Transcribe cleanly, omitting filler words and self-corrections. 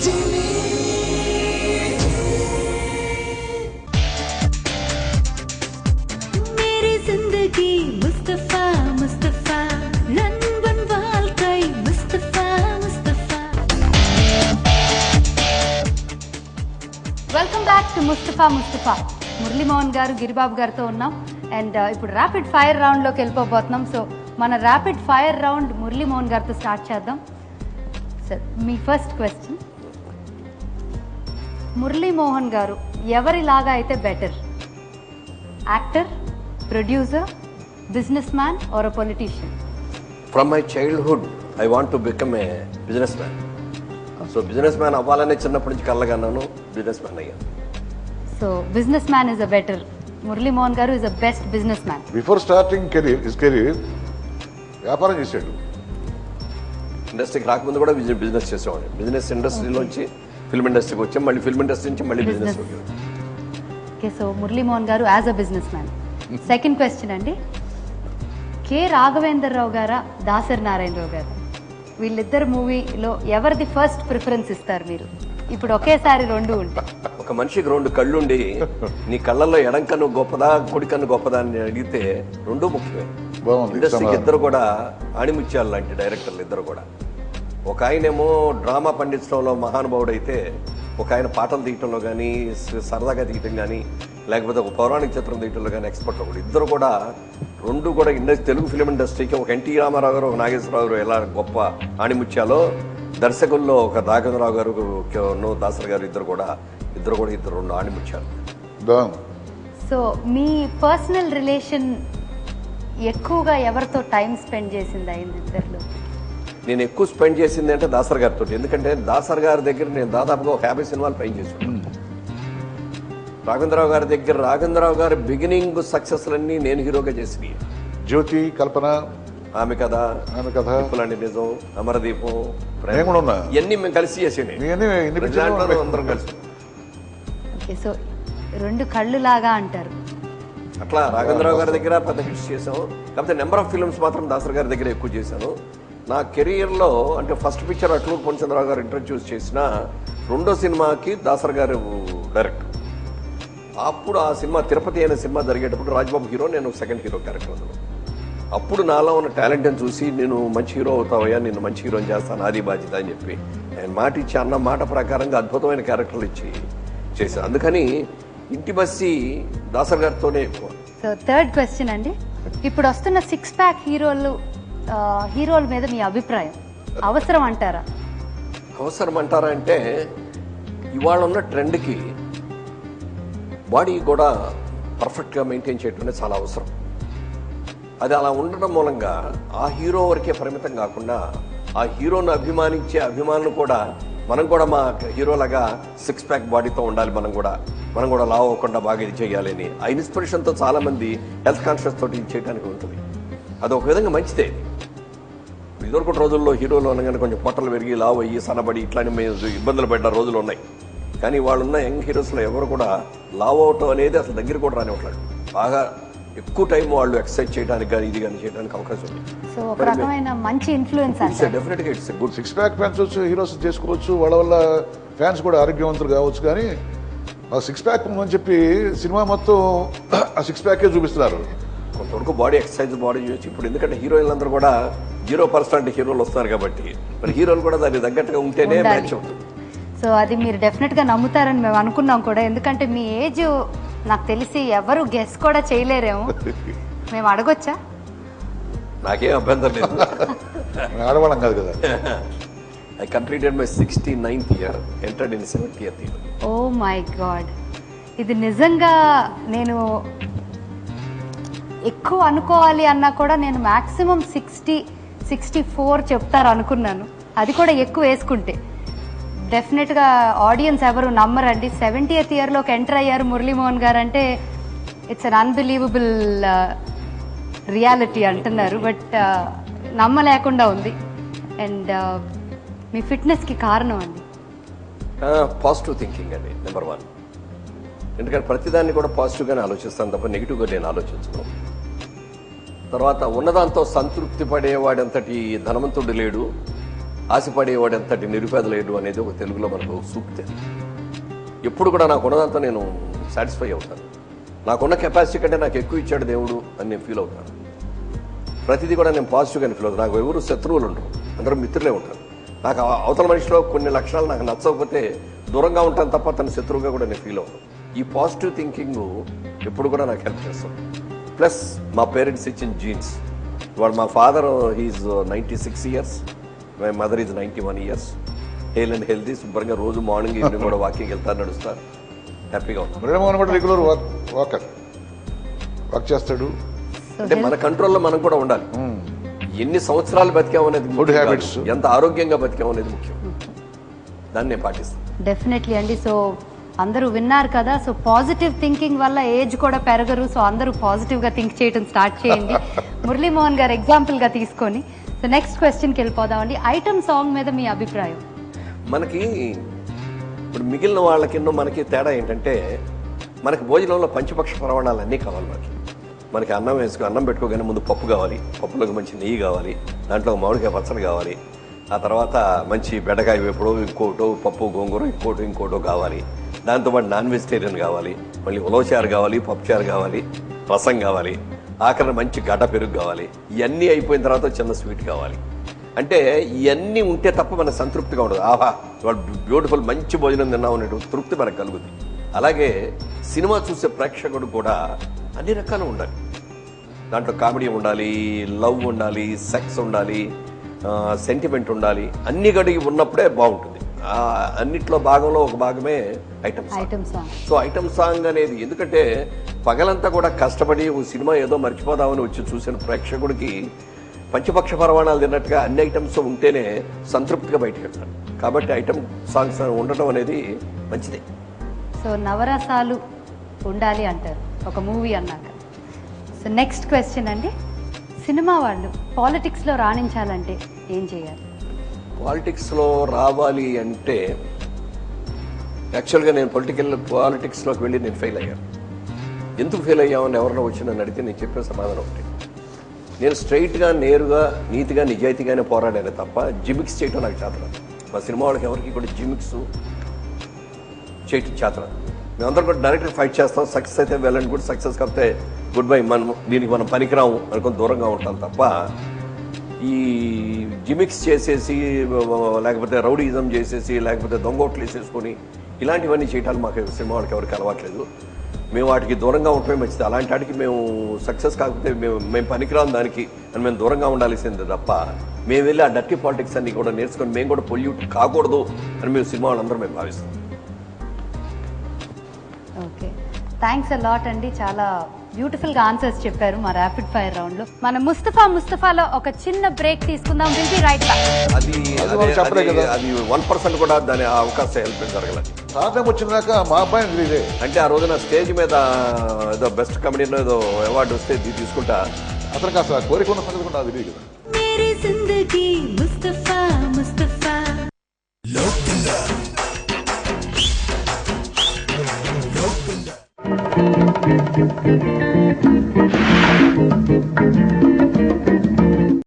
Welcome back to Mustafa. Murali Mohan గారు, గిరిబాబు గారితో ఉన్నాం. అండ్ ఇప్పుడు ర్యాపిడ్ ఫైర్ రౌండ్లోకి వెళ్ళిపోబోతున్నాం. సో మన rapid fire round Murali Mohan గారితో స్టార్ట్ చేద్దాం. సార్, మీ ఫస్ట్ క్వశ్చన్, మురళీ మోహన్ గారు ఎవరిలాగా అయితే better? Actor, producer, businessman or a politician? From my childhood I want to become a businessman. So businessman అవ్వాలనే చిన్నప్పటి నుంచి కళ్ళగన్నాను, బిజినెస్ మ్యాన్ అయ్యాను. So businessman is a better. Murali Mohan గారు is a best business man. Before starting career వ్యాపారం చేశాడు. ఇండస్ట్రీకి రాకముందు కూడా బిజినెస్ చేసేవాడు. బిజినెస్ ఇండస్ట్రీలోంచి ఫిల్మ్ ఇండస్ట్రీకి వచ్చాం, మళ్ళీ ఫిల్మ్ ఇండస్ట్రీ నుంచి మళ్ళీ business. Okay, so Murali Mohan గారు as a business man. Second question అండి, కె రాఘవేంద్రరావు గారా, దాసరి నారాయణరావు గారు, వీళ్ళిద్దరు మూవీలో ఎవరిది ఫస్ట్ ప్రిఫరెన్స్ ఇస్తారు మీరు? ఇప్పుడు ఒకేసారి రెండు ఉంటాయి. ఒక మనిషికి రెండు కళ్ళుండి నీ కళ్ళల్లో ఎడం కన్ను గొప్పదా కుడి కన్ను గొప్పదా అని అడిగితే రెండు ముఖ్యమే. ఇండస్ట్రీకి ఇద్దరు కూడా ఆణిముత్యాలు లాంటి డైరెక్టర్లు ఇద్దరు కూడా. ఒక ఆయనేమో డ్రామా పండించడంలో మహానుభావుడు అయితే, ఒక ఆయన పాటలు తీయటంలో కానీ, సరదాగా తీయటం కానీ, లేకపోతే ఒక పౌరాణిక చిత్రం తీయటంలో కానీ ఎక్స్పర్ట్ ఒకడు. ఇద్దరు కూడా రెండు కూడా తెలుగు ఫిలిం ఇండస్ట్రీకి ఒక ఎన్టీ రామారావు గారు, ఒక నాగేశ్వరరావు గారు ఎలా గొప్ప ఆణిముత్యాలో, దర్శకుల్లో ఒక రాఘవేంద్రరావు గారు, దాసరి గారు ఇద్దరు రెండు ఆణిముత్యాలు. సో మీ పర్సనల్ రిలేషన్ ఎక్కువగా ఎవరితో టైం స్పెండ్ చేసింది అయింది ఇద్దరిలో? నేను ఎక్కువ స్పెండ్ చేసింది అంటే దాసరి గారితో. ఎందుకంటే దాసరి గారి దగ్గర నేను దాదాపుగా 50 సినిమాలు పని చేశాను. రాఘవేంద్రరావు గారి దగ్గర రాఘవేంద్రరావు గారి బిగినింగ్ సక్సెస్లన్నీ నేను హీరోగా చేసినవి. జ్యోతి, కల్పన, ఆమె కథ, నిప్పులాంటి నిజం, అమరదీపం, ఇవన్నీ మేము కలిసి చేసేవి. అందరం కలిసి. ఓకే, సో రెండు కళ్ళు లాగా అంటారు. అట్లా రాఘవేంద్రరావు గారి దగ్గర పెద్ద హిట్స్ చేసాము. కాకపోతే నెంబర్ ఆఫ్ ఫిల్మ్స్ మాత్రం దాసరి గారి దగ్గర ఎక్కువ చేశాను. నా కెరియర్లో అంటే ఫస్ట్ పిక్చర్ అట్లూరు పొన్చంద్రరావు గారు ఇంట్రడ్యూస్ చేసిన రెండో సినిమాకి దాసరి గారు డైరెక్టర్. అప్పుడు ఆ సినిమా తిరుపతి అనే సినిమా జరిగేటప్పుడు రాజ్బాబు హీరో, నేను సెకండ్ హీరో క్యారెక్టర్. అప్పుడు నాలో ఉన్న టాలెంట్ని చూసి నేను మంచి హీరో అవుతావయ్యా, నేను మంచి హీరోని చేస్తాను, అది బాధ్యత అని చెప్పి నేను మాట ఇచ్చి అన్న మాట ప్రకారంగా అద్భుతమైన క్యారెక్టర్లు ఇచ్చి చేశాను. అందుకని ఇంటిమసీ దాసరి గారితోనే ఎక్కువ. సో థర్డ్ క్వశ్చన్ అండి, ఇప్పుడు వస్తున్న 6 ప్యాక్ హీరోల మీద మీ అభిప్రాయం? అవసరం అంటారా? అవసరం అంటారా అంటే ఇవాళ ఉన్న ట్రెండ్కి బాడీ కూడా పర్ఫెక్ట్గా మెయింటైన్ చేయడం చాలా అవసరం. అది అలా ఉండడం మూలంగా ఆ హీరో వరకే పరిమితం కాకుండా ఆ హీరోను అభిమానించే అభిమానులు కూడా మనం కూడా మా హీరోలాగా 6 ప్యాక్ బాడీతో ఉండాలి, మనం కూడా లావ్ అవ్వకుండా బాగా ఇది చేయాలని ఆ ఇన్స్పిరేషన్తో చాలామంది హెల్త్ కాన్షియస్ తోటి ఇది చేయడానికి ఉంటుంది. అది ఒక విధంగా మంచిదే. ఇదివరకు రోజుల్లో హీరోలు అనగానే కొంచెం పొట్టలు పెరిగి లావ్ అయ్యి సన్నబడి ఇట్లాంటి మేము ఇబ్బందులు పడ్డ రోజులు ఉన్నాయి. కానీ వాళ్ళున్న యంగ్ హీరోస్లో ఎవరు కూడా లావ్ అవటం అనేది అసలు దగ్గర కూడా రానివ్వట్లేదు. బాగా ఎక్కువ టైం వాళ్ళు ఎక్సర్సైజ్ చేయడానికి కానీ ఇది కానీ చేయడానికి అవకాశం ఉంది. సో ఒక రకమైన మంచి ఇన్ఫ్లుయెన్స్ అంటే డెఫినెట్గా ఇట్స్ గుడ్. 6 ప్యాక్ ఫ్యాన్స్ వచ్చి హీరోస్ చేసుకోవచ్చు, వాళ్ళ వల్ల ఫ్యాన్స్ కూడా ఆరోగ్యవంతులు కావచ్చు. కానీ ఆ 6 ప్యాక్ అని చెప్పి సినిమా మొత్తం ఆ 6 ప్యాకే చూపిస్తున్నారు. కొంతవరకు బాడీ ఎక్సర్సైజ్ బాడీ చేయొచ్చు. ఇప్పుడు ఎందుకంటే హీరోయిన్లు అందరూ కూడా 0% హీరోలు వస్తున్నారు కాబట్టి మరి హీరోలు కూడా దానికి తగ్గట్టుగా ఉంటేనే మ్యాచ్ అవుతుంది. సో అది మీరు డెఫినెట్గా నమ్ముతారని మేము అనుకున్నాం కూడా. ఎందుకంటే మీ ఏజ్ నాకు తెలిసి ఎవరు గెస్ కూడా చేయలేరేమో. మేము అడగొచ్చా? నాకేం అభ్యంతరం లేదు. ఆడవాళ్ళం కాదు కదా. I completed my 69th year, entered in 70th year. Oh my god, ఇది నిజంగా నేను ఎక్కువ అనుకోవాలి అన్నా కూడా నేను మ్యాక్సిమం 60-64 చెప్తారు అనుకున్నాను. అది కూడా ఎక్కువ వేసుకుంటే. డెఫినెట్గా ఆడియన్స్ ఎవరు నమ్మరండి. 70th ఇయర్లోకి ఎంటర్ అయ్యారు మురళీ మోహన్ గారు అంటే ఇట్స్ అన్ అన్బిలీవబుల్ రియాలిటీ అంటున్నారు. బట్ నమ్మలేకుండా ఉంది. అండ్ మీ ఫిట్నెస్కి కారణం అండి పాజిటివ్ థింకింగ్ అండి, నెంబర్ 1. ఎందుకంటే ప్రతిదాన్ని కూడా పాజిటివ్గానే ఆలోచిస్తాను తప్ప నెగిటివ్గా నేను ఆలోచించను. తర్వాత ఉన్నదాంతో సంతృప్తి పడేవాడంతటి ధనవంతుడు లేడు, ఆశపడేవాడు ఎంతటి నిరుపేద లేడు అనేది ఒక తెలుగులో మనకు సూక్తి. ఎప్పుడు కూడా నాకు ఉన్నదంతా నేను సాటిస్ఫై అవుతాను. నాకున్న కెపాసిటీ కంటే నాకు ఎక్కువ ఇచ్చాడు దేవుడు అని నేను ఫీల్ అవుతాను. ప్రతిదీ కూడా నేను పాజిటివ్గానే ఫీల్ అవుతాను. నాకు ఎవరు శత్రువులు ఉండరు, అందరూ మిత్రులే ఉంటారు. నాకు అవతల మనిషిలో కొన్ని లక్షణాలు నాకు నచ్చకపోతే దూరంగా ఉంటాను తప్ప తన శత్రువుగా కూడా నేను ఫీల్ అవుతాను. ఈ పాజిటివ్ థింకింగ్ ఎప్పుడు కూడా నాకు హెల్ప్ చేస్తాను. ప్లస్ మా పేరెంట్స్ ఇచ్చిన జీన్స్. వాడు మా father he's 96 years, my mother is 91 years. Hale and healthy, శుభ్రంగా రోజు మార్నింగ్ ఈవినింగ్ కూడా వాకింగ్ వెళ్తారు, నడుస్తారు, హ్యాపీగా ఉంటారు. మురళీమోహన్ కూడా రెగ్యులర్ వాక్ చేస్తాడు. అంటే మన కంట్రోల్లో మనం కూడా ఉండాలి. ఎన్ని సంవత్సరాలు బతికామనేది ఫుడ్ హ్యాబిట్స్, ఎంత ఆరోగ్యంగా బతికామనేది ముఖ్యం. దాన్ని నేను పాటిస్తాను. డెఫినెట్లీ అండి. సో అందరూ విన్నారు కదా. సో పాజిటివ్ థింకింగ్ వల్ల ఏజ్ కూడా పెరగరు. సో అందరూ పాజిటివ్గా థింక్ చేయడం స్టార్ట్ చేయండి. మురళీమోహన్ గారు ఎగ్జాంపుల్గా తీసుకొని. సో నెక్స్ట్ క్వశ్చన్కి వెళ్ళిపోదామండి. ఐటమ్ సాంగ్ మీద మీ అభిప్రాయం? మనకి ఇప్పుడు మిగిలిన వాళ్ళకిన్నో మనకి తేడా ఏంటంటే, మనకి భోజనంలో పంచపక్ష ప్రమాణాలు అన్నీ కావాలి. మనకి అన్నం పెట్టుకోగానే ముందు పప్పు కావాలి, పప్పులోకి మంచి నెయ్యి కావాలి, దాంట్లో మామిడికాయ పచ్చడి కావాలి, ఆ తర్వాత మంచి బెండకాయ వేపుడు, ఇంకోటో పప్పు గోంగూర, ఇంకోటో కావాలి. దాంతోపాటు నాన్ వెజిటేరియన్ కావాలి, మళ్ళీ ఉలవచారు కావాలి, పప్పుచారు కావాలి, రసం కావాలి, ఆఖరిన మంచి గడ్డ పెరుగు కావాలి. ఇవన్నీ అయిపోయిన తర్వాత చిన్న స్వీట్ కావాలి. అంటే ఇవన్నీ ఉంటే తప్ప మనకు సంతృప్తిగా ఉండదు. ఆహా వాళ్ళు బ్యూటిఫుల్ మంచి భోజనం తిన్నాం అనే తృప్తి మనకు కలుగుతుంది. అలాగే సినిమా చూసే ప్రేక్షకుడు కూడా అన్ని రకాలు ఉండాలి. దాంట్లో కామెడీ ఉండాలి, లవ్ ఉండాలి, సెక్స్ ఉండాలి, సెంటిమెంట్ ఉండాలి. అన్ని గడిగి ఉన్నప్పుడే బాగుంటుంది. అన్నిట్లో భాగంలో ఒక భాగమే item song. So item song అనేది ఎందుకంటే పగలంతా కూడా కష్టపడి ఓ సినిమా ఏదో మర్చిపోదామని వచ్చి చూసిన ప్రేక్షకుడికి పంచపక్ష పరమాణాలు తిన్నట్టుగా అన్ని ఐటమ్స్ ఉంటేనే సంతృప్తిగా బయటకు వెళ్తారు. కాబట్టి ఐటమ్ సాంగ్స్ ఉండటం అనేది మంచిదే. సో నవరసాలు ఉండాలి అంటారు ఒక మూవీ అన్నాక. సో నెక్స్ట్ క్వశ్చన్ అండి. సినిమా వాళ్ళు పాలిటిక్స్లో రాణించాలంటే ఏం చేయాలి? పాలిటిక్స్లో రావాలి అంటే యాక్చువల్గా నేను పాలిటిక్స్లోకి వెళ్ళి నేను ఫెయిల్ అయ్యాను. ఎందుకు ఫెయిల్ అయ్యామని ఎవరైనా వచ్చి నన్ను అడిగితే నేను చెప్పే సమాధానం ఒకటి. నేను స్ట్రైట్గా, నేరుగా, నీతిగా, నిజాయితీగానే పోరాడాను తప్ప జిమిక్స్ చేయటం నాకు చేతరాదు. మా సినిమా వాళ్ళకి ఎవరికి కూడా జిమిక్స్ చేయటం చేతరాదు. మేమందరం కూడా డైరెక్ట్గా ఫైట్ చేస్తాం. సక్సెస్ అయితే వెళ్ళండి, గుడ్. సక్సెస్ కాకపోతే గుడ్ బై, దీనికి మనం పనికిరాము అనుకుని దూరంగా ఉంటాం తప్ప ఈ జిమిక్స్ చేసేసి, లేకపోతే రౌడీజం చేసేసి, లేకపోతే దొంగోట్లు వేసేసుకొని ఇలాంటివన్నీ చేయటాలు మాకు సినిమా వాళ్ళకి ఎవరికి అలవాట్లేదు. మేము వాటికి దూరంగా ఉండటమే మంచిది. అలాంటి వాటికి మేము సక్సెస్ కాకపోతే మేము పనికిరాము దానికి అని మేము దూరంగా ఉండాల్సిందే తప్ప మేము వెళ్ళి ఆ డర్టీ పాలిటిక్స్ అన్ని కూడా నేర్చుకొని మేము కూడా పొల్యూట్ కాకూడదు అని మేము సినిమా వాళ్ళందరూ మేము భావిస్తాం. ఓకే, థ్యాంక్స్ అ లాట్ అండి. చాలా బ్యూటిఫుల్గా ఆన్సర్స్ చెప్పారు మా ర్యాపిడ్ ఫైర్ రౌండ్లో. మన ముస్తఫాలో ఒక చిన్న బ్రేక్ తీసుకుందాం. Will be right back. అది 1% కూడా దాని అవకాశం హెల్ప్ జరగలేదు. సాధన వచ్చినాక మా అబ్బాయిని తెలియదే అంటే ఆ రోజున స్టేజ్ మీద ఏదో బెస్ట్ కమెడీలో ఏదో అవార్డు వస్తే తీసుకుంటా. అతనికి అసలు కోరిక ఉన్న సంగతి కూడా నాకు తెలియదు కదా. मेरी जिंदगी मुस्तफा मुस्तफा